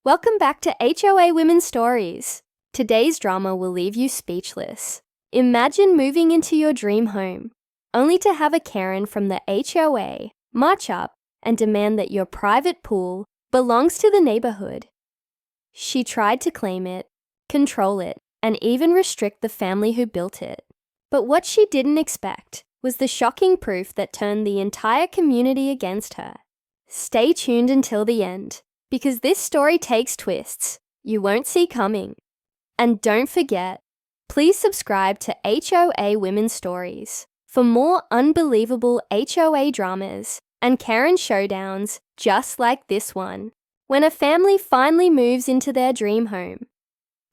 Welcome back to HOA Women's Stories. Today's drama will leave you speechless. Imagine moving into your dream home, only to have a Karen from the HOA march up and demand that your private pool belongs to the neighborhood. She tried to claim it, control it, and even restrict the family who built it. But what she didn't expect was the shocking proof that turned the entire community against her. Stay tuned until the end, because this story takes twists you won't see coming. And don't forget, please subscribe to HOA Women's Stories for more unbelievable HOA dramas and Karen showdowns just like this one. When a family finally moves into their dream home,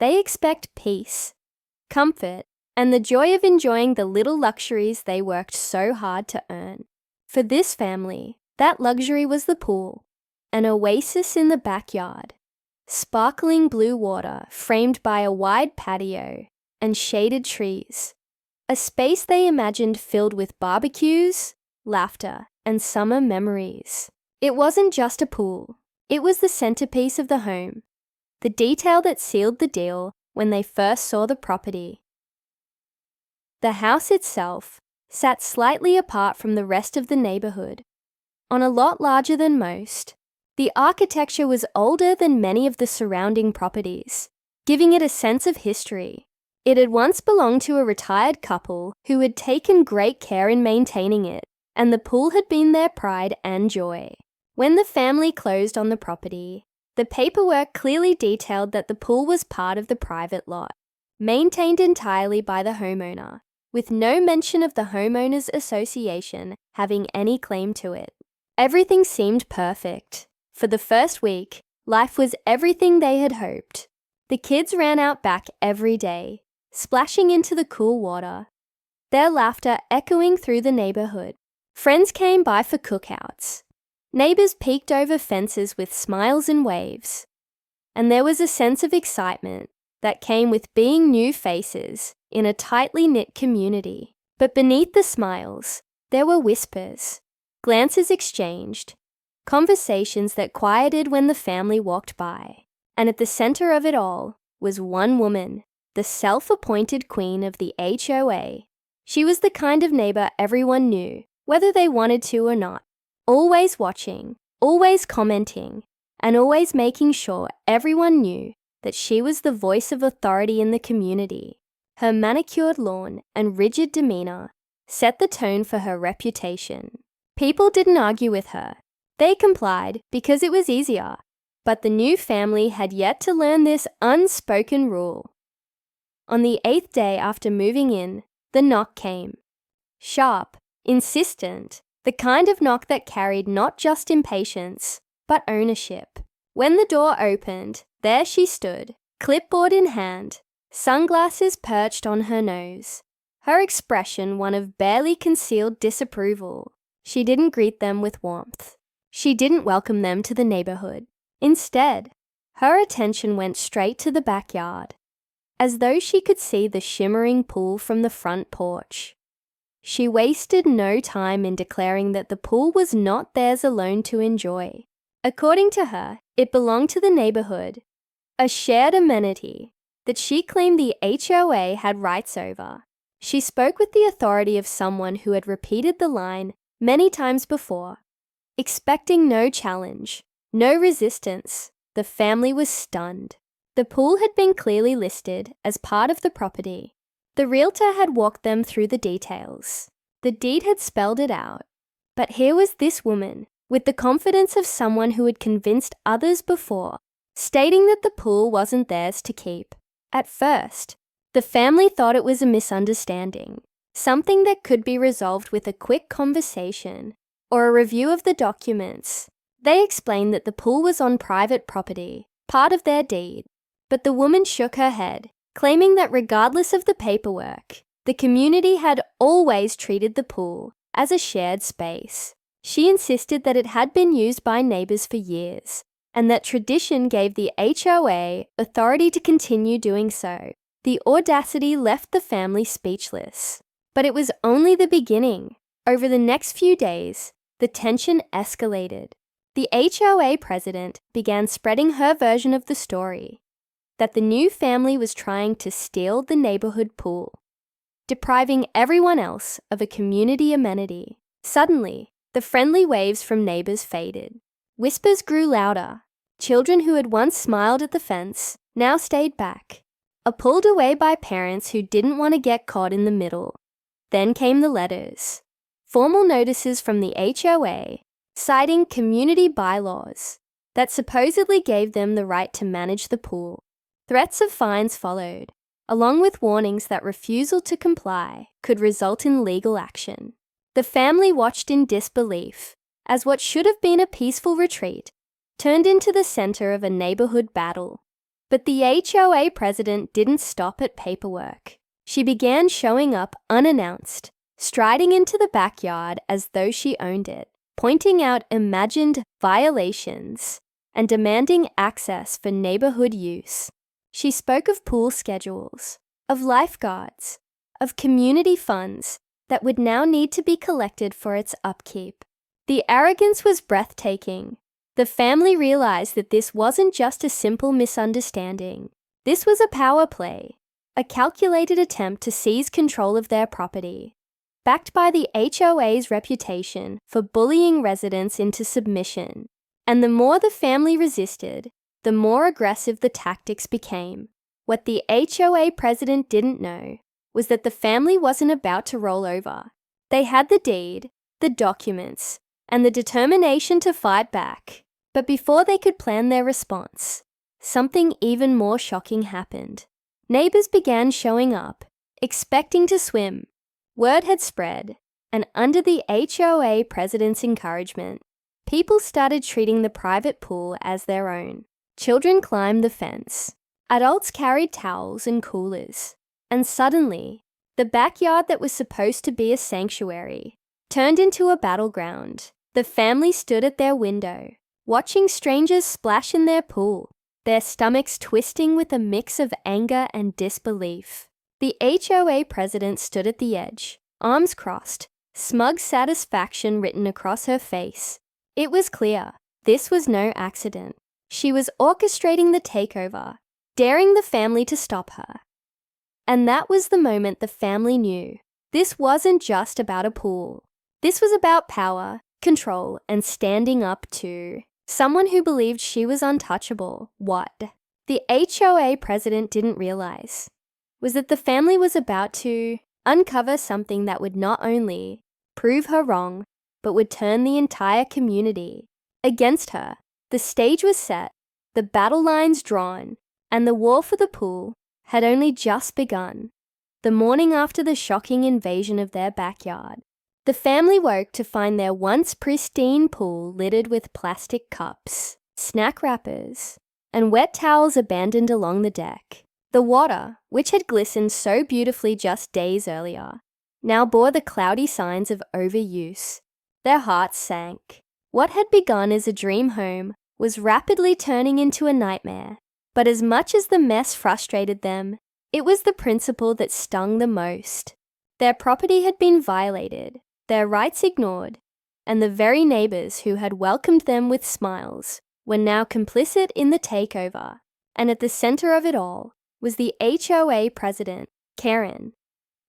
they expect peace, comfort, and the joy of enjoying the little luxuries they worked so hard to earn. For this family, that luxury was the pool, an oasis in the backyard, sparkling blue water framed by a wide patio and shaded trees, a space they imagined filled with barbecues, laughter, and summer memories. It wasn't just a pool, it was the centerpiece of the home, the detail that sealed the deal when they first saw the property. The house itself sat slightly apart from the rest of the neighborhood. On a lot larger than most, the architecture was older than many of the surrounding properties, giving it a sense of history. It had once belonged to a retired couple who had taken great care in maintaining it, and the pool had been their pride and joy. When the family closed on the property, the paperwork clearly detailed that the pool was part of the private lot, maintained entirely by the homeowner, with no mention of the homeowners association having any claim to it. Everything seemed perfect. For the first week, life was everything they had hoped. The kids ran out back every day, splashing into the cool water, their laughter echoing through the neighborhood. Friends came by for cookouts. Neighbors peeked over fences with smiles and waves. And there was a sense of excitement that came with being new faces in a tightly knit community. But beneath the smiles, there were whispers, glances exchanged, conversations that quieted when the family walked by. And at the center of it all was one woman, the self-appointed queen of the HOA. She was the kind of neighbor everyone knew, whether they wanted to or not, always watching, always commenting, and always making sure everyone knew that she was the voice of authority in the community. Her manicured lawn and rigid demeanor set the tone for her reputation. People didn't argue with her. They complied because it was easier, but the new family had yet to learn this unspoken rule. On the 8th day after moving in, the knock came. Sharp, insistent, the kind of knock that carried not just impatience, but ownership. When the door opened, there she stood, clipboard in hand, sunglasses perched on her nose, her expression one of barely concealed disapproval. She didn't greet them with warmth. She didn't welcome them to the neighborhood. Instead, her attention went straight to the backyard, as though she could see the shimmering pool from the front porch. She wasted no time in declaring that the pool was not theirs alone to enjoy. According to her, it belonged to the neighborhood, a shared amenity that she claimed the HOA had rights over. She spoke with the authority of someone who had repeated the line many times before. Expecting no challenge, no resistance, the family was stunned. The pool had been clearly listed as part of the property. The realtor had walked them through the details. The deed had spelled it out. But here was this woman, with the confidence of someone who had convinced others before, stating that the pool wasn't theirs to keep. At first, the family thought it was a misunderstanding, something that could be resolved with a quick conversation or a review of the documents. They explained that the pool was on private property, part of their deed. But the woman shook her head, claiming that regardless of the paperwork, the community had always treated the pool as a shared space. She insisted that it had been used by neighbors for years, and that tradition gave the HOA authority to continue doing so. The audacity left the family speechless. But it was only the beginning. Over the next few days, the tension escalated. The HOA president began spreading her version of the story, that the new family was trying to steal the neighborhood pool, depriving everyone else of a community amenity. Suddenly, the friendly waves from neighbors faded. Whispers grew louder. Children who had once smiled at the fence now stayed back, pulled away by parents who didn't want to get caught in the middle. Then came the letters. Formal notices from the HOA citing community bylaws that supposedly gave them the right to manage the pool. Threats of fines followed, along with warnings that refusal to comply could result in legal action. The family watched in disbelief as what should have been a peaceful retreat turned into the center of a neighborhood battle. But the HOA president didn't stop at paperwork. She began showing up unannounced, striding into the backyard as though she owned it, pointing out imagined violations and demanding access for neighborhood use. She spoke of pool schedules, of lifeguards, of community funds that would now need to be collected for its upkeep. The arrogance was breathtaking. The family realized that this wasn't just a simple misunderstanding. This was a power play, a calculated attempt to seize control of their property, backed by the HOA's reputation for bullying residents into submission. And the more the family resisted, the more aggressive the tactics became. What the HOA president didn't know was that the family wasn't about to roll over. They had the deed, the documents, and the determination to fight back. But before they could plan their response, something even more shocking happened. Neighbors began showing up, expecting to swim. Word had spread, and under the HOA president's encouragement, people started treating the private pool as their own. Children climbed the fence. Adults carried towels and coolers. And suddenly, the backyard that was supposed to be a sanctuary turned into a battleground. The family stood at their window, watching strangers splash in their pool, their stomachs twisting with a mix of anger and disbelief. The HOA president stood at the edge, arms crossed, smug satisfaction written across her face. It was clear, this was no accident. She was orchestrating the takeover, daring the family to stop her. And that was the moment the family knew. This wasn't just about a pool. This was about power, control, and standing up to someone who believed she was untouchable. What the HOA president didn't realize was that the family was about to uncover something that would not only prove her wrong, but would turn the entire community against her. The stage was set, the battle lines drawn, and the war for the pool had only just begun. The morning after the shocking invasion of their backyard, the family woke to find their once pristine pool littered with plastic cups, snack wrappers, and wet towels abandoned along the deck. The water, which had glistened so beautifully just days earlier, now bore the cloudy signs of overuse. Their hearts sank. What had begun as a dream home was rapidly turning into a nightmare. But as much as the mess frustrated them, it was the principle that stung the most. Their property had been violated, their rights ignored, and the very neighbors who had welcomed them with smiles were now complicit in the takeover. And at the center of it all was the HOA president, Karen.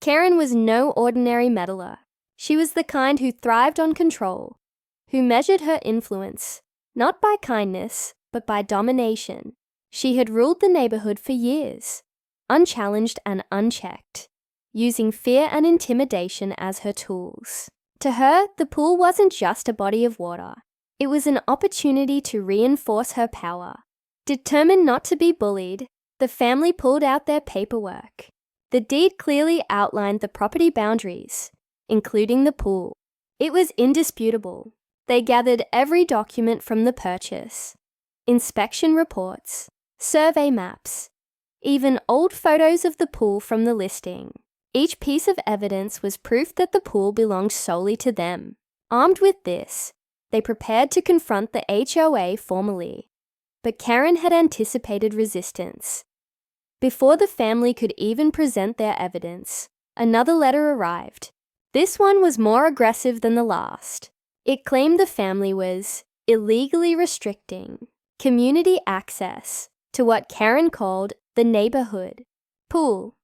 Karen was no ordinary meddler. She was the kind who thrived on control, who measured her influence, not by kindness, but by domination. She had ruled the neighborhood for years, unchallenged and unchecked, using fear and intimidation as her tools. To her, the pool wasn't just a body of water. It was an opportunity to reinforce her power. Determined not to be bullied, the family pulled out their paperwork. The deed clearly outlined the property boundaries, including the pool. It was indisputable. They gathered every document from the purchase, inspection reports, survey maps, even old photos of the pool from the listing. Each piece of evidence was proof that the pool belonged solely to them. Armed with this, they prepared to confront the HOA formally. But Karen had anticipated resistance. Before the family could even present their evidence, another letter arrived. This one was more aggressive than the last. It claimed the family was illegally restricting community access to what Karen called the neighborhood pool.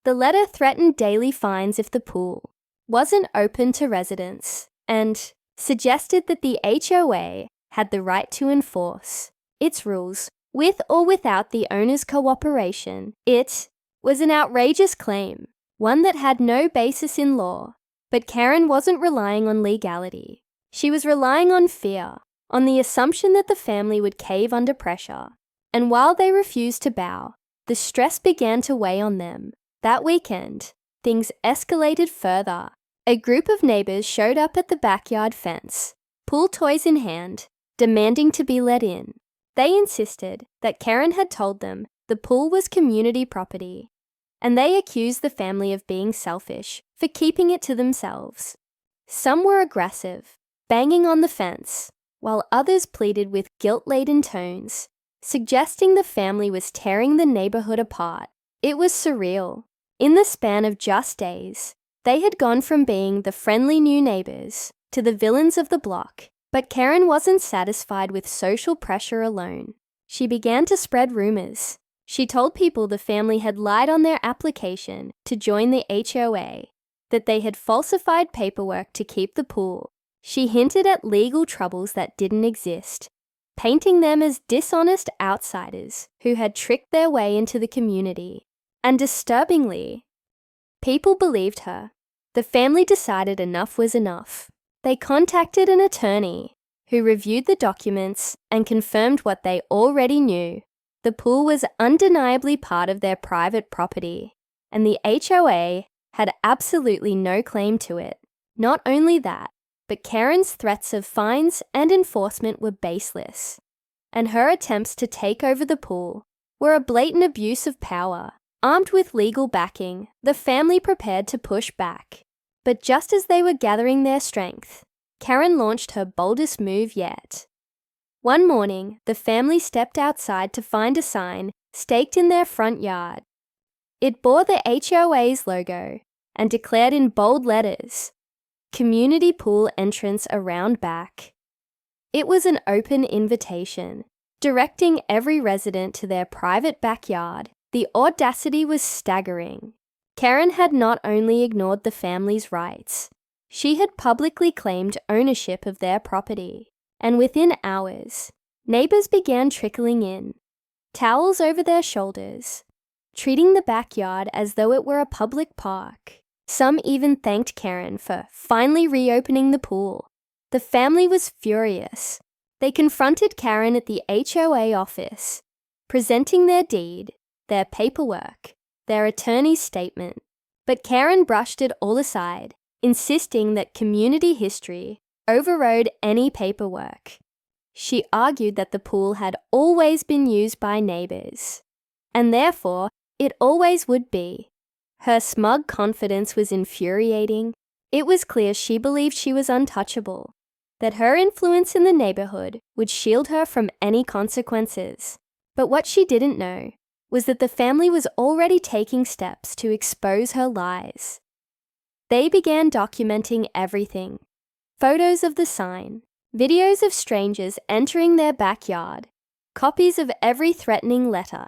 The letter threatened daily fines if the pool wasn't open to residents and suggested that the HOA had the right to enforce its rules with or without the owner's cooperation. It was an outrageous claim, one that had no basis in law, but Karen wasn't relying on legality. She was relying on fear, on the assumption that the family would cave under pressure. And while they refused to bow, the stress began to weigh on them. That weekend, things escalated further. A group of neighbors showed up at the backyard fence, pool toys in hand, demanding to be let in. They insisted that Karen had told them the pool was community property, and they accused the family of being selfish for keeping it to themselves. Some were aggressive, banging on the fence, while others pleaded with guilt-laden tones, suggesting the family was tearing the neighborhood apart. It was surreal. In the span of just days, they had gone from being the friendly new neighbors to the villains of the block. But Karen wasn't satisfied with social pressure alone. She began to spread rumors. She told people the family had lied on their application to join the HOA, that they had falsified paperwork to keep the pool. She hinted at legal troubles that didn't exist, painting them as dishonest outsiders who had tricked their way into the community. And disturbingly, people believed her. The family decided enough was enough. They contacted an attorney who reviewed the documents and confirmed what they already knew. The pool was undeniably part of their private property, and the HOA had absolutely no claim to it. Not only that, but Karen's threats of fines and enforcement were baseless, and her attempts to take over the pool were a blatant abuse of power. Armed with legal backing, the family prepared to push back. But just as they were gathering their strength, Karen launched her boldest move yet. One morning, the family stepped outside to find a sign staked in their front yard. It bore the HOA's logo and declared in bold letters, "Community pool entrance around back." It was an open invitation, directing every resident to their private backyard. The audacity was staggering. Karen had not only ignored the family's rights, she had publicly claimed ownership of their property. And within hours, neighbors began trickling in, towels over their shoulders, treating the backyard as though it were a public park. Some even thanked Karen for finally reopening the pool. The family was furious. They confronted Karen at the HOA office, presenting their deed, their paperwork, their attorney's statement. But Karen brushed it all aside, insisting that community history overrode any paperwork. She argued that the pool had always been used by neighbors, and therefore it always would be. Her smug confidence was infuriating. It was clear she believed she was untouchable, that her influence in the neighborhood would shield her from any consequences. But what she didn't know was that the family was already taking steps to expose her lies. They began documenting everything: photos of the sign, videos of strangers entering their backyard, copies of every threatening letter.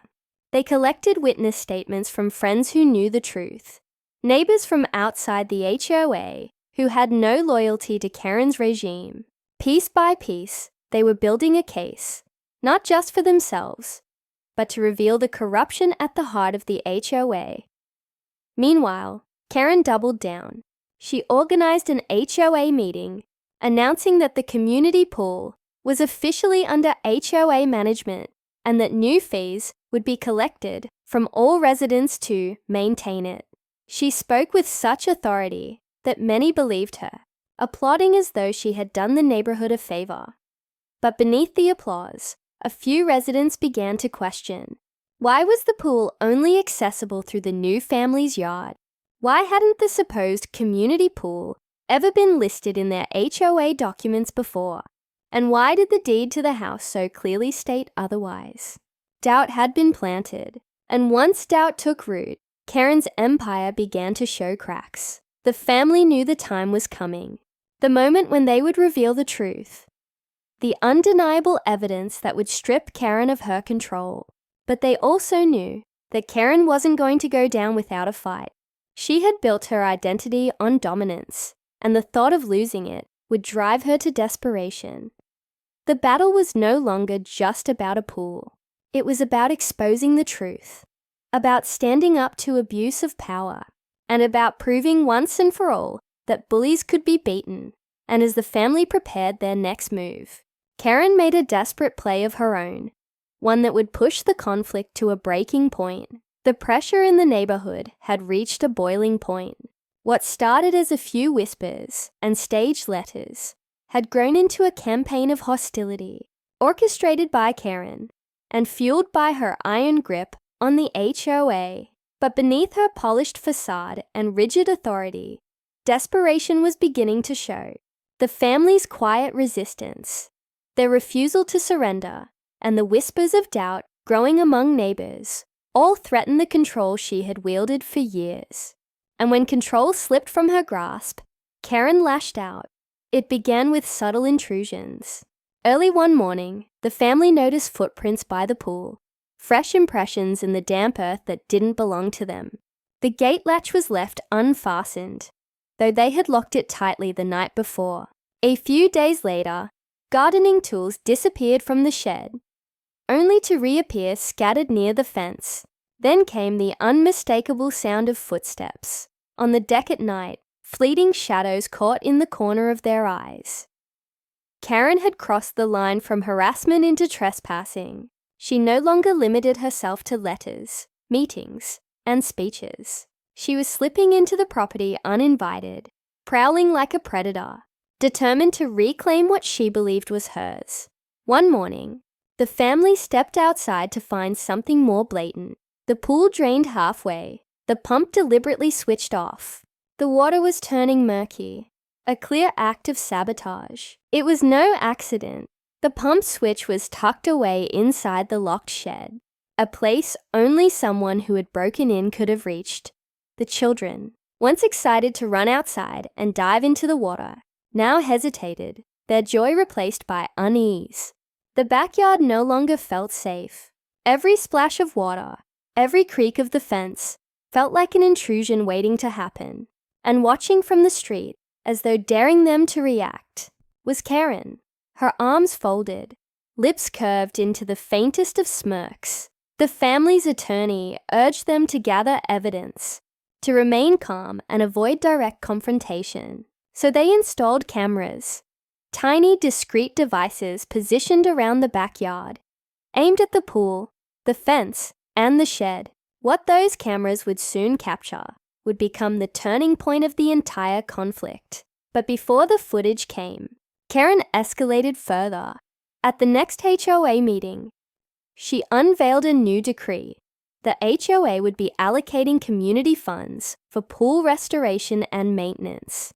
They collected witness statements from friends who knew the truth, neighbors from outside the HOA who had no loyalty to Karen's regime. Piece by piece, they were building a case, not just for themselves, but to reveal the corruption at the heart of the HOA. Meanwhile, Karen doubled down. She organized an HOA meeting, announcing that the community pool was officially under HOA management and that new fees would be collected from all residents to maintain it. She spoke with such authority that many believed her, applauding as though she had done the neighborhood a favor. But beneath the applause, a few residents began to question. Why was the pool only accessible through the new family's yard? Why hadn't the supposed community pool ever been listed in their HOA documents before? And why did the deed to the house so clearly state otherwise? Doubt had been planted, and once doubt took root, Karen's empire began to show cracks. The family knew the time was coming, the moment when they would reveal the truth. the undeniable evidence that would strip Karen of her control. But they also knew that Karen wasn't going to go down without a fight. She had built her identity on dominance, and the thought of losing it would drive her to desperation. The battle was no longer just about a pool. It was about exposing the truth, about standing up to abuse of power, and about proving once and for all that bullies could be beaten. And as the family prepared their next move, Karen made a desperate play of her own, one that would push the conflict to a breaking point. The pressure in the neighborhood had reached a boiling point. What started as a few whispers and staged letters had grown into a campaign of hostility, orchestrated by Karen and fueled by her iron grip on the HOA. But beneath her polished facade and rigid authority, desperation was beginning to show. The family's quiet resistance, their refusal to surrender, and the whispers of doubt growing among neighbors all threatened the control she had wielded for years. And when control slipped from her grasp, Karen lashed out. It began with subtle intrusions. Early one morning, the family noticed footprints by the pool, fresh impressions in the damp earth that didn't belong to them. The gate latch was left unfastened, though they had locked it tightly the night before. A few days later, gardening tools disappeared from the shed, only to reappear scattered near the fence. Then came the unmistakable sound of footsteps. On the deck at night, fleeting shadows caught in the corner of their eyes. Karen had crossed the line from harassment into trespassing. She no longer limited herself to letters, meetings, and speeches. She was slipping into the property uninvited, prowling like a predator, determined to reclaim what she believed was hers. One morning, the family stepped outside to find something more blatant. The pool drained halfway, the pump deliberately switched off. The water was turning murky, a clear act of sabotage. It was no accident. The pump switch was tucked away inside the locked shed, a place only someone who had broken in could have reached. The children, once excited to run outside and dive into the water, now hesitated, their joy replaced by unease. The backyard no longer felt safe. Every splash of water, every creak of the fence, felt like an intrusion waiting to happen. And watching from the street, as though daring them to react, was Karen, her arms folded, lips curved into the faintest of smirks. The family's attorney urged them to gather evidence, to remain calm and avoid direct confrontation. So they installed cameras, tiny discreet devices positioned around the backyard, aimed at the pool, the fence, and the shed. What those cameras would soon capture would become the turning point of the entire conflict. But before the footage came, Karen escalated further. At the next HOA meeting, she unveiled a new decree. The HOA would be allocating community funds for pool restoration and maintenance,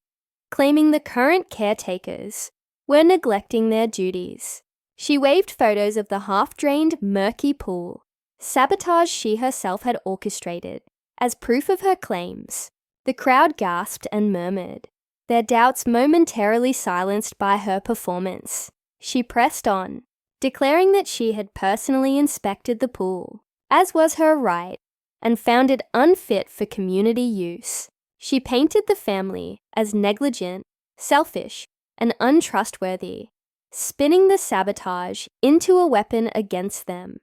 claiming the current caretakers were neglecting their duties. She waved photos of the half-drained, murky pool, sabotage she herself had orchestrated, as proof of her claims. The crowd gasped and murmured, their doubts momentarily silenced by her performance. She pressed on, declaring that she had personally inspected the pool, as was her right, and found it unfit for community use. She painted the family as negligent, selfish, and untrustworthy, spinning the sabotage into a weapon against them.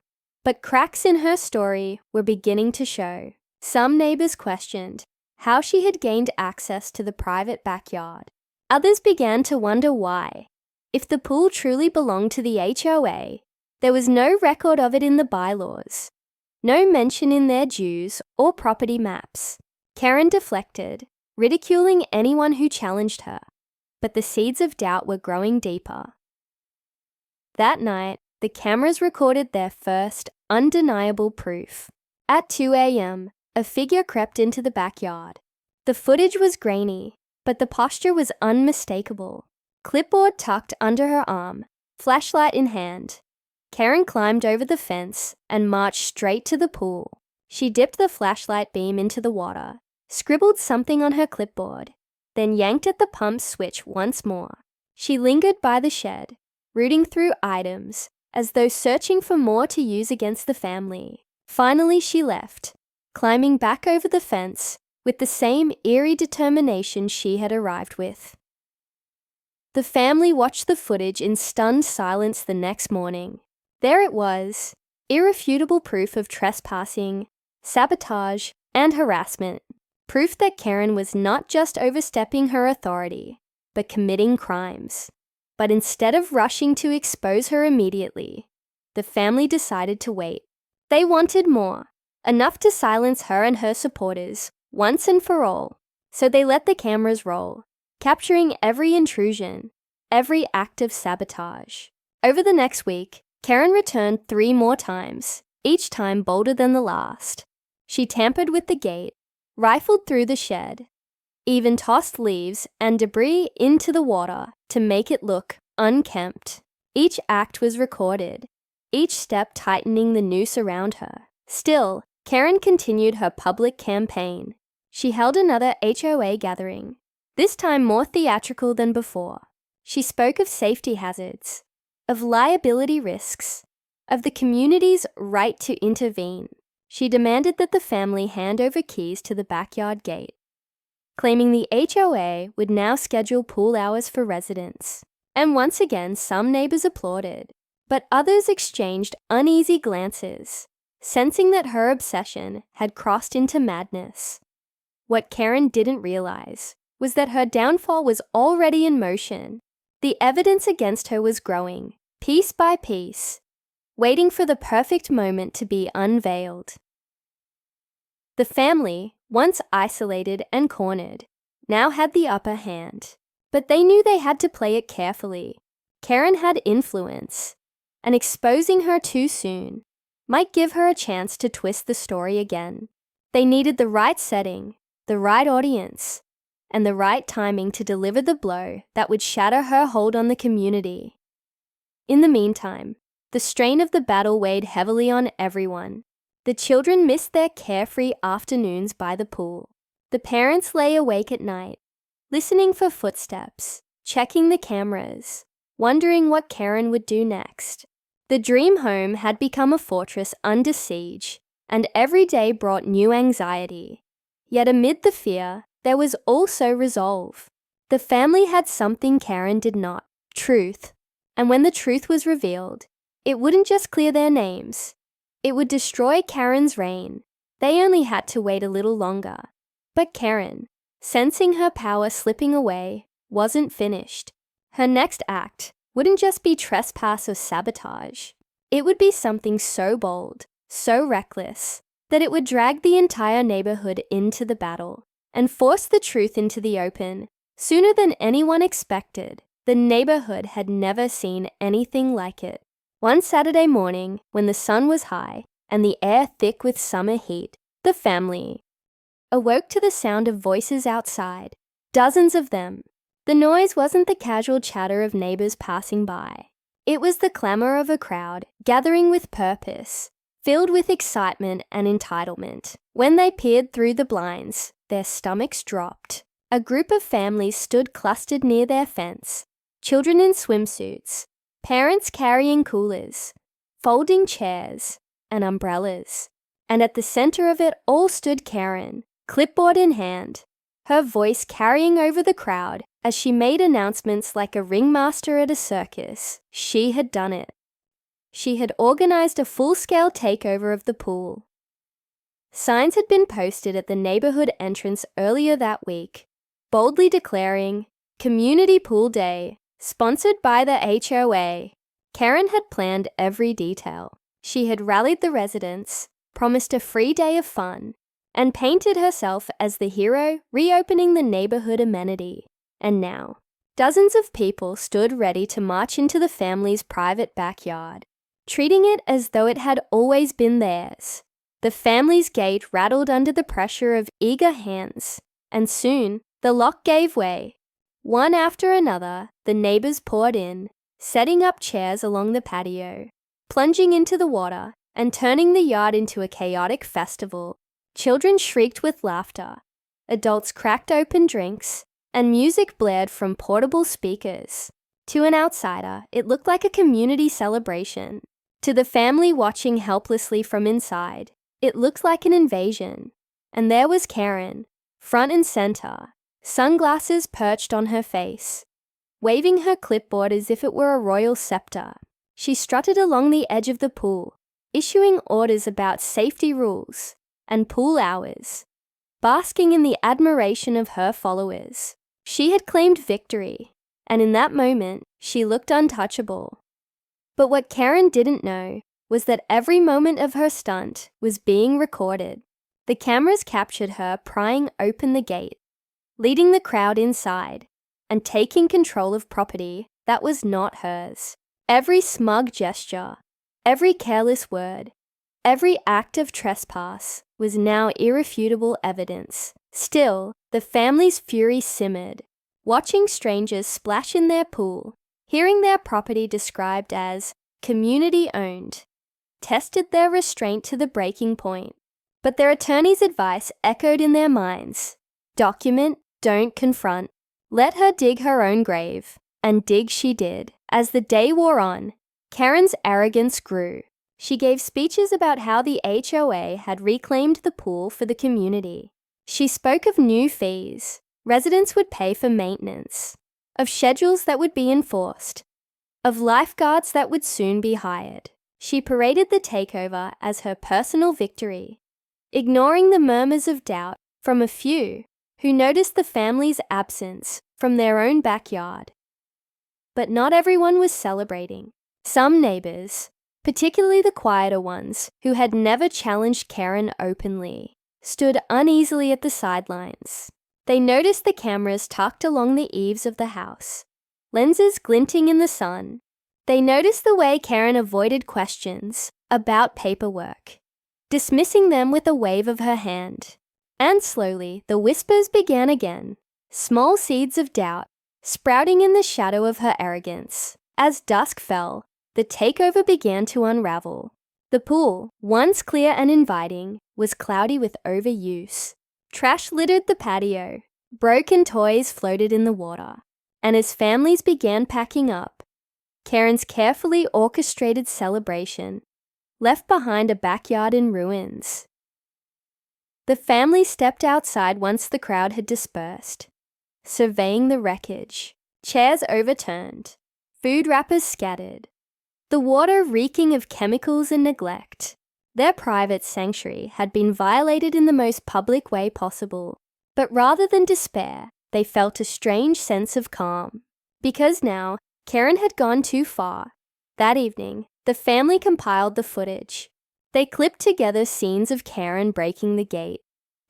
But cracks in her story were beginning to show. Some neighbors questioned how she had gained access to the private backyard. Others began to wonder why. If the pool truly belonged to the HOA, there was no record of it in the bylaws, no mention in their dues or property maps. Karen deflected, ridiculing anyone who challenged her, but the seeds of doubt were growing deeper. That night, the cameras recorded their first undeniable proof. At 2 a.m., a figure crept into the backyard. The footage was grainy, but the posture was unmistakable. Clipboard tucked under her arm, flashlight in hand. Karen climbed over the fence and marched straight to the pool. She dipped the flashlight beam into the water, scribbled something on her clipboard, then yanked at the pump switch once more. She lingered by the shed, rooting through items, as though searching for more to use against the family. Finally, she left, climbing back over the fence with the same eerie determination she had arrived with. The family watched the footage in stunned silence the next morning. There it was, irrefutable proof of trespassing, sabotage, and harassment. Proof that Karen was not just overstepping her authority, but committing crimes. But instead of rushing to expose her immediately, the family decided to wait. They wanted more, enough to silence her and her supporters, once and for all. So they let the cameras roll, capturing every intrusion, every act of sabotage. Over the next week, Karen returned 3 more times, each time bolder than the last. She tampered with the gate, rifled through the shed, even tossed leaves and debris into the water to make it look unkempt. Each act was recorded, each step tightening the noose around her. Still, Karen continued her public campaign. She held another HOA gathering, this time more theatrical than before. She spoke of safety hazards, of liability risks, of the community's right to intervene. She demanded that the family hand over keys to the backyard gate, claiming the HOA would now schedule pool hours for residents. And once again, some neighbors applauded, but others exchanged uneasy glances, sensing that her obsession had crossed into madness. What Karen didn't realize was that her downfall was already in motion. The evidence against her was growing, piece by piece, waiting for the perfect moment to be unveiled. The family, once isolated and cornered, now had the upper hand, but they knew they had to play it carefully. Karen had influence, and exposing her too soon might give her a chance to twist the story again. They needed the right setting, the right audience, and the right timing to deliver the blow that would shatter her hold on the community. In the meantime, the strain of the battle weighed heavily on everyone. The children missed their carefree afternoons by the pool. The parents lay awake at night, listening for footsteps, checking the cameras, wondering what Karen would do next. The dream home had become a fortress under siege, and every day brought new anxiety. Yet amid the fear, there was also resolve. The family had something Karen did not: truth. And when the truth was revealed, it wouldn't just clear their names. It would destroy Karen's reign. They only had to wait a little longer. But Karen, sensing her power slipping away, wasn't finished. Her next act wouldn't just be trespass or sabotage. It would be something so bold, so reckless, that it would drag the entire neighborhood into the battle and force the truth into the open sooner than anyone expected. The neighborhood had never seen anything like it. One Saturday morning, when the sun was high and the air thick with summer heat, the family awoke to the sound of voices outside, dozens of them. The noise wasn't the casual chatter of neighbors passing by. It was the clamor of a crowd gathering with purpose, filled with excitement and entitlement. When they peered through the blinds, their stomachs dropped. A group of families stood clustered near their fence, children in swimsuits, parents carrying coolers, folding chairs, and umbrellas. And at the center of it all stood Karen, clipboard in hand, her voice carrying over the crowd as she made announcements like a ringmaster at a circus. She had done it. She had organized a full-scale takeover of the pool. Signs had been posted at the neighborhood entrance earlier that week, boldly declaring, "Community Pool Day, sponsored by the HOA." Karen had planned every detail. She had rallied the residents, promised a free day of fun, and painted herself as the hero reopening the neighborhood amenity. And now, dozens of people stood ready to march into the family's private backyard, treating it as though it had always been theirs. The family's gate rattled under the pressure of eager hands, and soon the lock gave way. One after another, the neighbors poured in, setting up chairs along the patio, plunging into the water, and turning the yard into a chaotic festival. Children shrieked with laughter, adults cracked open drinks, and music blared from portable speakers. To an outsider, it looked like a community celebration. To the family watching helplessly from inside, it looked like an invasion. And there was Karen, front and center, sunglasses perched on her face, waving her clipboard as if it were a royal scepter. She strutted along the edge of the pool, issuing orders about safety rules and pool hours, basking in the admiration of her followers. She had claimed victory, and in that moment, she looked untouchable. But what Karen didn't know was that every moment of her stunt was being recorded. The cameras captured her prying open the gate, leading the crowd inside, and taking control of property that was not hers. Every smug gesture, every careless word, every act of trespass was now irrefutable evidence. Still, the family's fury simmered, watching strangers splash in their pool, hearing their property described as community-owned, tested their restraint to the breaking point. But their attorney's advice echoed in their minds. Document, don't confront. Let her dig her own grave. And dig she did. As the day wore on, Karen's arrogance grew. She gave speeches about how the HOA had reclaimed the pool for the community. She spoke of new fees residents would pay for maintenance, of schedules that would be enforced, of lifeguards that would soon be hired. She paraded the takeover as her personal victory, ignoring the murmurs of doubt from a few who noticed the family's absence from their own backyard. But not everyone was celebrating. Some neighbors, particularly the quieter ones who had never challenged Karen openly, stood uneasily at the sidelines. They noticed the cameras tucked along the eaves of the house, lenses glinting in the sun. They noticed the way Karen avoided questions about paperwork, dismissing them with a wave of her hand. And slowly, the whispers began again, small seeds of doubt sprouting in the shadow of her arrogance. As dusk fell, the takeover began to unravel. The pool, once clear and inviting, was cloudy with overuse. Trash littered the patio, broken toys floated in the water, and as families began packing up, Karen's carefully orchestrated celebration left behind a backyard in ruins. The family stepped outside once the crowd had dispersed, surveying the wreckage, chairs overturned, food wrappers scattered, the water reeking of chemicals and neglect. Their private sanctuary had been violated in the most public way possible, but rather than despair, they felt a strange sense of calm. Because now, Karen had gone too far. That evening, the family compiled the footage. They clipped together scenes of Karen breaking the gate,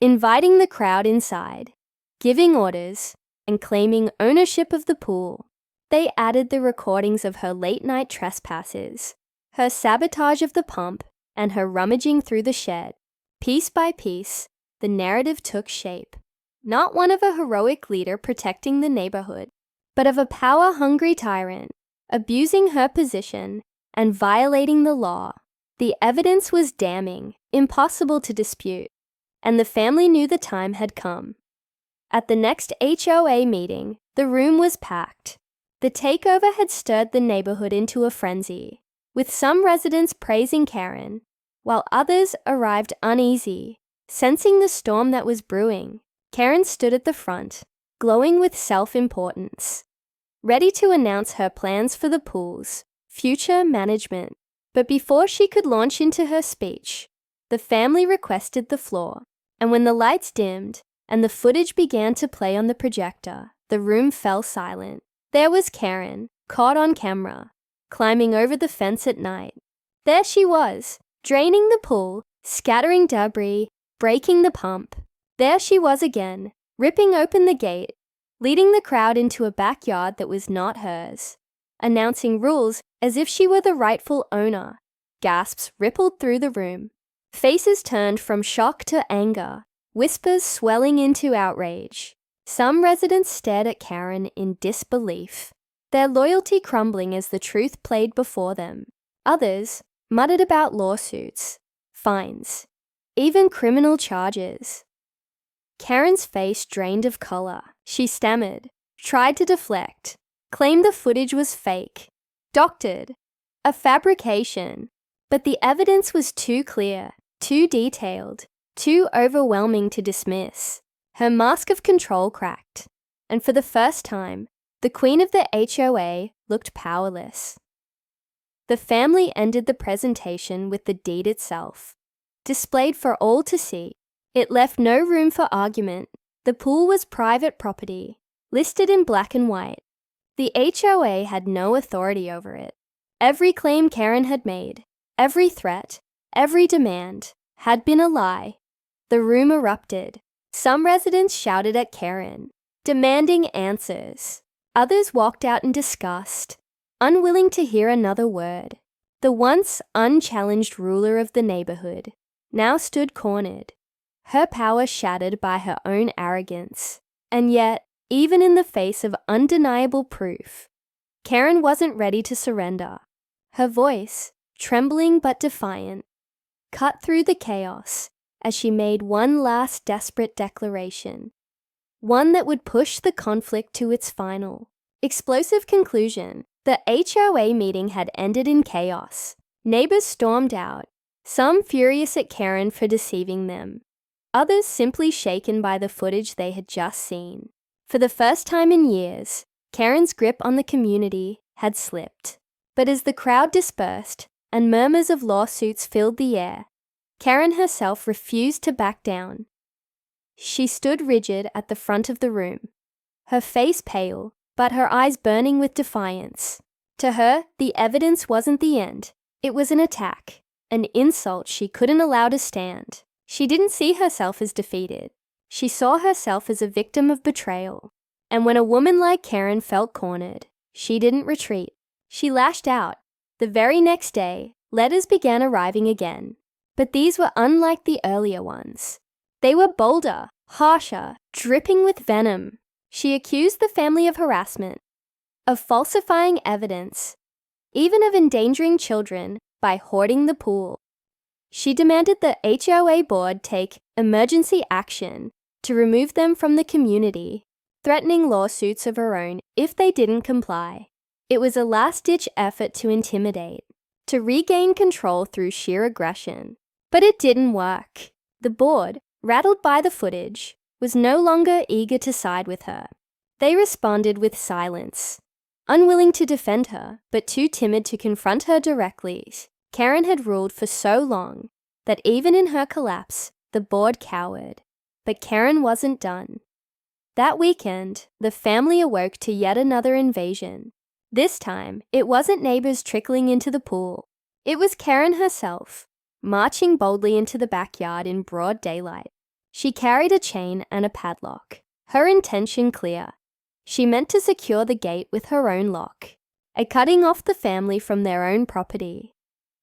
inviting the crowd inside, giving orders, and claiming ownership of the pool. They added the recordings of her late-night trespasses, her sabotage of the pump, and her rummaging through the shed. Piece by piece, the narrative took shape. Not one of a heroic leader protecting the neighborhood, but of a power-hungry tyrant, abusing her position and violating the law. The evidence was damning, impossible to dispute, and the family knew the time had come. At the next HOA meeting, the room was packed. The takeover had stirred the neighborhood into a frenzy, with some residents praising Karen, while others arrived uneasy, sensing the storm that was brewing. Karen stood at the front, glowing with self-importance, ready to announce her plans for the pool's future management. But before she could launch into her speech, the family requested the floor, and when the lights dimmed and the footage began to play on the projector, the room fell silent. There was Karen, caught on camera, climbing over the fence at night. There she was, draining the pool, scattering debris, breaking the pump. There she was again, ripping open the gate, leading the crowd into a backyard that was not hers, announcing rules as if she were the rightful owner. Gasps rippled through the room. Faces turned from shock to anger, whispers swelling into outrage. Some residents stared at Karen in disbelief, their loyalty crumbling as the truth played before them. Others muttered about lawsuits, fines, even criminal charges. Karen's face drained of color. She stammered, tried to deflect, claimed the footage was fake, doctored, a fabrication. But the evidence was too clear, too detailed, too overwhelming to dismiss. Her mask of control cracked, and for the first time, the queen of the HOA looked powerless. The family ended the presentation with the deed itself. Displayed for all to see, it left no room for argument. The pool was private property, listed in black and white. The HOA had no authority over it. Every claim Karen had made, every threat, every demand, had been a lie. The room erupted. Some residents shouted at Karen, demanding answers. Others walked out in disgust, unwilling to hear another word. The once unchallenged ruler of the neighborhood now stood cornered, her power shattered by her own arrogance. And yet, even in the face of undeniable proof, Karen wasn't ready to surrender. Her voice, trembling but defiant, cut through the chaos as she made one last desperate declaration, one that would push the conflict to its final, explosive conclusion. The HOA meeting had ended in chaos. Neighbors stormed out, some furious at Karen for deceiving them, others simply shaken by the footage they had just seen. For the first time in years, Karen's grip on the community had slipped. But as the crowd dispersed and murmurs of lawsuits filled the air, Karen herself refused to back down. She stood rigid at the front of the room, her face pale, but her eyes burning with defiance. To her, the evidence wasn't the end. It was an attack, an insult she couldn't allow to stand. She didn't see herself as defeated. She saw herself as a victim of betrayal. And when a woman like Karen felt cornered, she didn't retreat. She lashed out. The very next day, letters began arriving again. But these were unlike the earlier ones. They were bolder, harsher, dripping with venom. She accused the family of harassment, of falsifying evidence, even of endangering children by hoarding the pool. She demanded the HOA board take emergency action to remove them from the community, threatening lawsuits of her own if they didn't comply. It was a last-ditch effort to intimidate, to regain control through sheer aggression. But it didn't work. The board, rattled by the footage, was no longer eager to side with her. They responded with silence, unwilling to defend her, but too timid to confront her directly. Karen had ruled for so long that even in her collapse, the board cowered. But Karen wasn't done. That weekend, the family awoke to yet another invasion. This time, it wasn't neighbors trickling into the pool. It was Karen herself, marching boldly into the backyard in broad daylight. She carried a chain and a padlock, her intention clear. She meant to secure the gate with her own lock, a cutting off the family from their own property.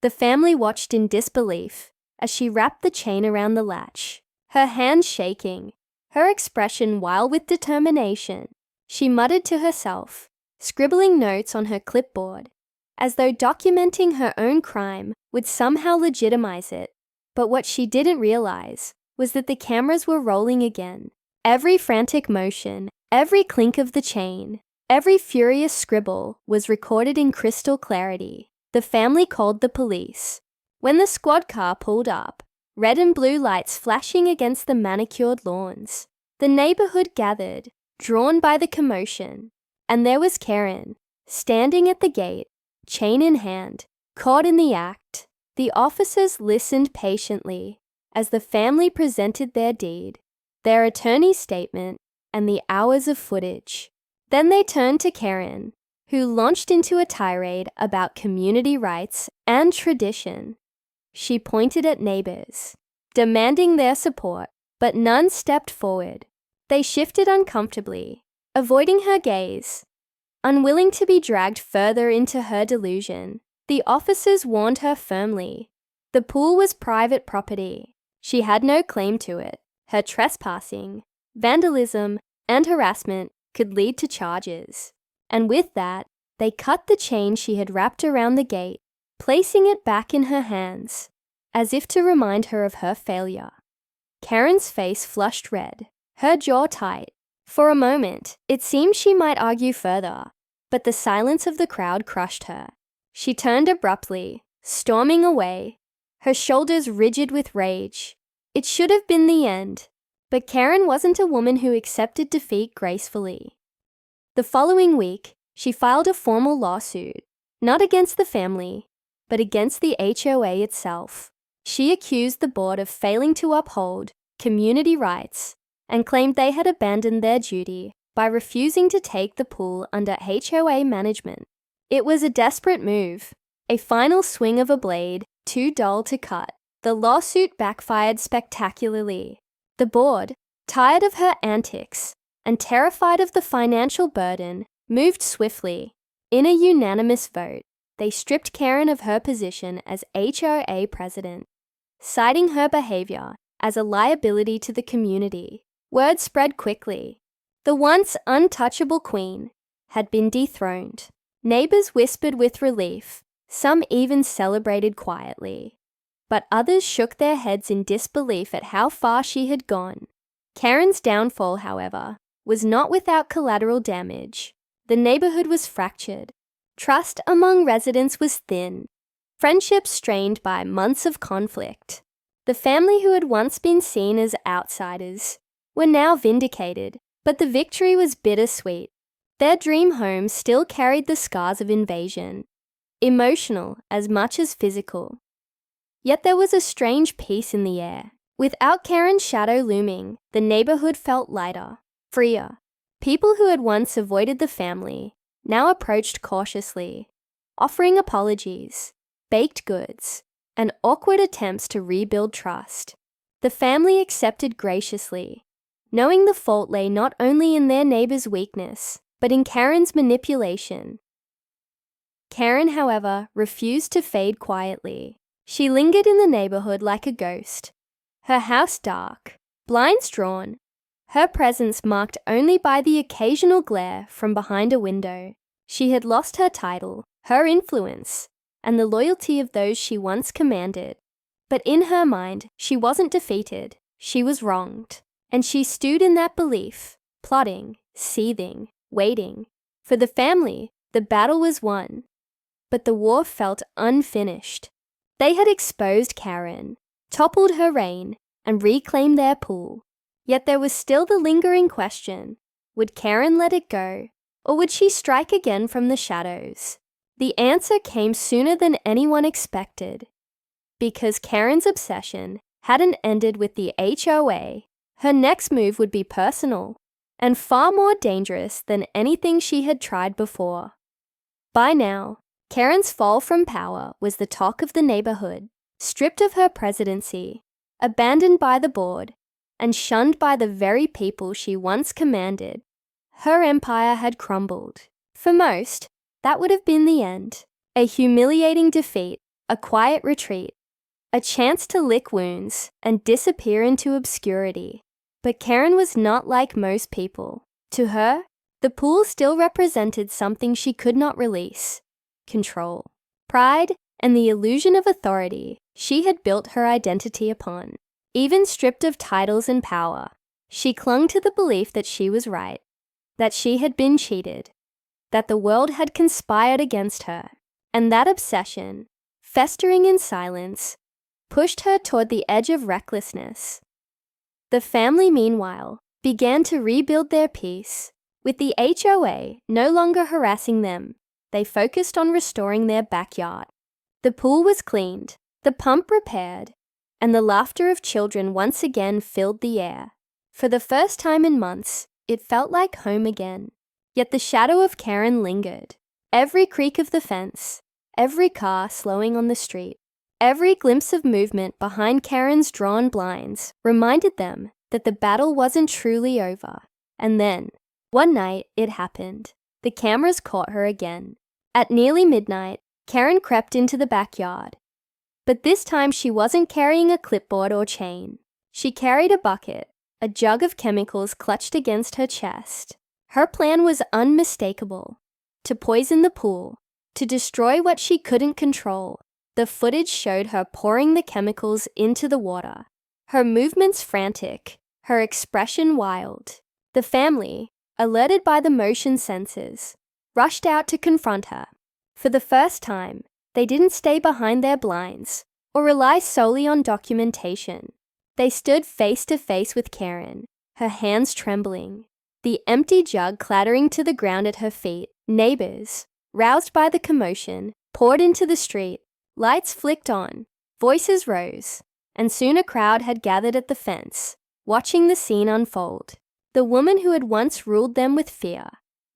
The family watched in disbelief as she wrapped the chain around the latch, her hands shaking, her expression wild with determination. She muttered to herself, scribbling notes on her clipboard, as though documenting her own crime would somehow legitimize it. But what she didn't realize was that the cameras were rolling again. Every frantic motion, every clink of the chain, every furious scribble was recorded in crystal clarity. The family called the police. When the squad car pulled up, red and blue lights flashing against the manicured lawns, the neighborhood gathered, drawn by the commotion. And there was Karen, standing at the gate, chain in hand, caught in the act. The officers listened patiently as the family presented their deed, their attorney's statement, and the hours of footage. Then they turned to Karen, who launched into a tirade about community rights and tradition. She pointed at neighbors, demanding their support, but none stepped forward. They shifted uncomfortably, avoiding her gaze. Unwilling to be dragged further into her delusion, the officers warned her firmly. The pool was private property. She had no claim to it. Her trespassing, vandalism, and harassment could lead to charges. And with that, they cut the chain she had wrapped around the gate, placing it back in her hands, as if to remind her of her failure. Karen's face flushed red, her jaw tight. For a moment, it seemed she might argue further, But the silence of the crowd crushed her. She turned abruptly, storming away, her shoulders rigid with rage. It should have been the end, but Karen wasn't a woman who accepted defeat gracefully. The following week, she filed a formal lawsuit, not against the family, but against the HOA itself. She accused the board of failing to uphold community rights and claimed they had abandoned their duty by refusing to take the pool under HOA management. It was a desperate move, a final swing of a blade too dull to cut. The lawsuit backfired spectacularly. The board, tired of her antics and terrified of the financial burden, moved swiftly. In a unanimous vote, they stripped Karen of her position as HOA president, citing her behavior as a liability to the community. Word spread quickly. The once untouchable queen had been dethroned. Neighbors whispered with relief. Some even celebrated quietly. But others shook their heads in disbelief at how far she had gone. Karen's downfall, however, was not without collateral damage. The neighborhood was fractured. Trust among residents was thin. Friendships strained by months of conflict. The family who had once been seen as outsiders were now vindicated, but the victory was bittersweet. Their dream home still carried the scars of invasion, emotional as much as physical. Yet there was a strange peace in the air. Without Karen's shadow looming, the neighborhood felt lighter, freer. People who had once avoided the family now approached cautiously, offering apologies, baked goods, and awkward attempts to rebuild trust. The family accepted graciously, knowing the fault lay not only in their neighbor's weakness, but in Karen's manipulation. Karen, however, refused to fade quietly. She lingered in the neighborhood like a ghost, her house dark, blinds drawn, her presence marked only by the occasional glare from behind a window. She had lost her title, her influence, and the loyalty of those she once commanded. But in her mind, she wasn't defeated, she was wronged. And she stewed in that belief, plotting, seething, waiting. For the family, the battle was won, but the war felt unfinished. They had exposed Karen, toppled her reign, and reclaimed their pool. Yet there was still the lingering question, would Karen let it go, or would she strike again from the shadows? The answer came sooner than anyone expected. Because Karen's obsession hadn't ended with the HOA, her next move would be personal, and far more dangerous than anything she had tried before. By now, Karen's fall from power was the talk of the neighborhood. Stripped of her presidency, abandoned by the board, and shunned by the very people she once commanded, her empire had crumbled. For most, that would have been the end. A humiliating defeat, a quiet retreat, a chance to lick wounds and disappear into obscurity. But Karen was not like most people. To her, the pool still represented something she could not release: control, pride, and the illusion of authority she had built her identity upon. Even stripped of titles and power, she clung to the belief that she was right, that she had been cheated, that the world had conspired against her, and that obsession, festering in silence, pushed her toward the edge of recklessness. The family, meanwhile, began to rebuild their peace. With the HOA no longer harassing them, they focused on restoring their backyard. The pool was cleaned, the pump repaired, and the laughter of children once again filled the air. For the first time in months, it felt like home again. Yet the shadow of Karen lingered. Every creak of the fence, every car slowing on the street, every glimpse of movement behind Karen's drawn blinds reminded them that the battle wasn't truly over. And then, one night, it happened. The cameras caught her again. At nearly midnight, Karen crept into the backyard. But this time she wasn't carrying a clipboard or chain. She carried a bucket, a jug of chemicals clutched against her chest. Her plan was unmistakable: to poison the pool, to destroy what she couldn't control. The footage showed her pouring the chemicals into the water, her movements frantic, her expression wild. The family, alerted by the motion sensors, rushed out to confront her. For the first time, they didn't stay behind their blinds or rely solely on documentation. They stood face to face with Karen, her hands trembling, the empty jug clattering to the ground at her feet. Neighbors, roused by the commotion, poured into the street. Lights flicked on, voices rose, and soon a crowd had gathered at the fence, watching the scene unfold. The woman who had once ruled them with fear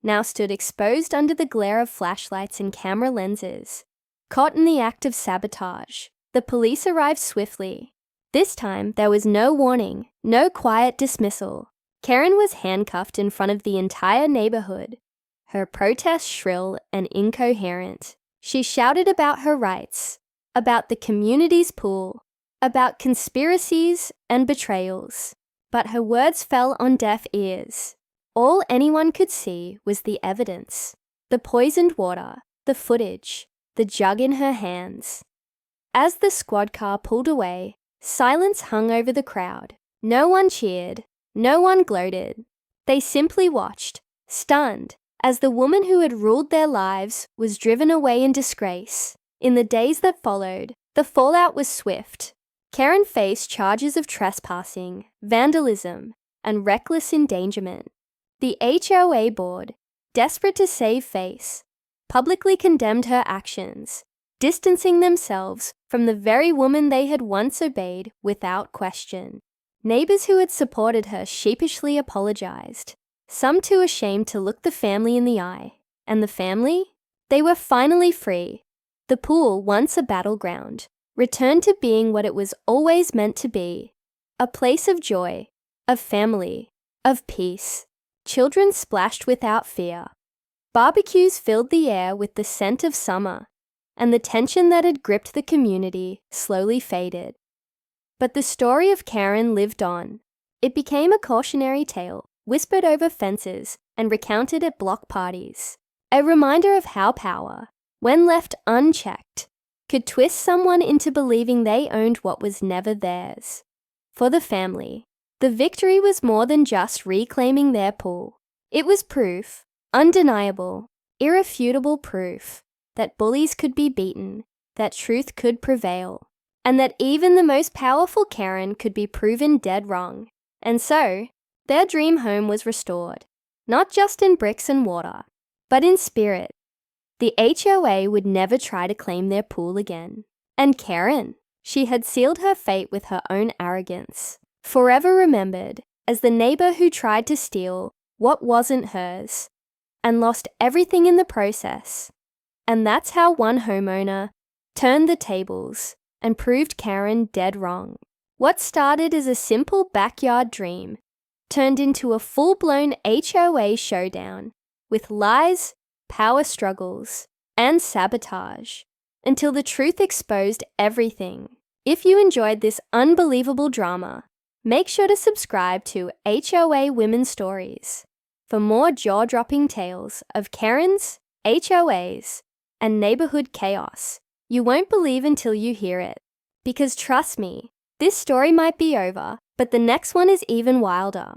now stood exposed under the glare of flashlights and camera lenses, caught in the act of sabotage. The police arrived swiftly. This time, there was no warning, no quiet dismissal. Karen was handcuffed in front of the entire neighborhood, her protest shrill and incoherent. She shouted about her rights, about the community's pool, about conspiracies and betrayals. But her words fell on deaf ears. All anyone could see was the evidence, the poisoned water, the footage, the jug in her hands. As the squad car pulled away, silence hung over the crowd. No one cheered, no one gloated. They simply watched, stunned, as the woman who had ruled their lives was driven away in disgrace. In the days that followed, the fallout was swift. Karen faced charges of trespassing, vandalism, and reckless endangerment. The HOA board, desperate to save face, publicly condemned her actions, distancing themselves from the very woman they had once obeyed without question. Neighbors who had supported her sheepishly apologized, some too ashamed to look the family in the eye. And the family? They were finally free. The pool, once a battleground, returned to being what it was always meant to be, a place of joy, of family, of peace. Children splashed without fear. Barbecues filled the air with the scent of summer, and the tension that had gripped the community slowly faded. But the story of Karen lived on. It became a cautionary tale, whispered over fences and recounted at block parties. A reminder of how power, when left unchecked, could twist someone into believing they owned what was never theirs. For the family, the victory was more than just reclaiming their pool. It was proof, undeniable, irrefutable proof, that bullies could be beaten, that truth could prevail, and that even the most powerful Karen could be proven dead wrong. And so, their dream home was restored, not just in bricks and mortar, but in spirit. The HOA would never try to claim their pool again. And Karen, she had sealed her fate with her own arrogance, forever remembered as the neighbor who tried to steal what wasn't hers and lost everything in the process. And that's how one homeowner turned the tables and proved Karen dead wrong. What started as a simple backyard dream turned into a full-blown HOA showdown with lies, power struggles, and sabotage, until the truth exposed everything. If you enjoyed this unbelievable drama, make sure to subscribe to HOA Women's Stories for more jaw-dropping tales of Karens, HOAs, and neighborhood chaos. You won't believe until you hear it. Because trust me, this story might be over, but the next one is even wilder.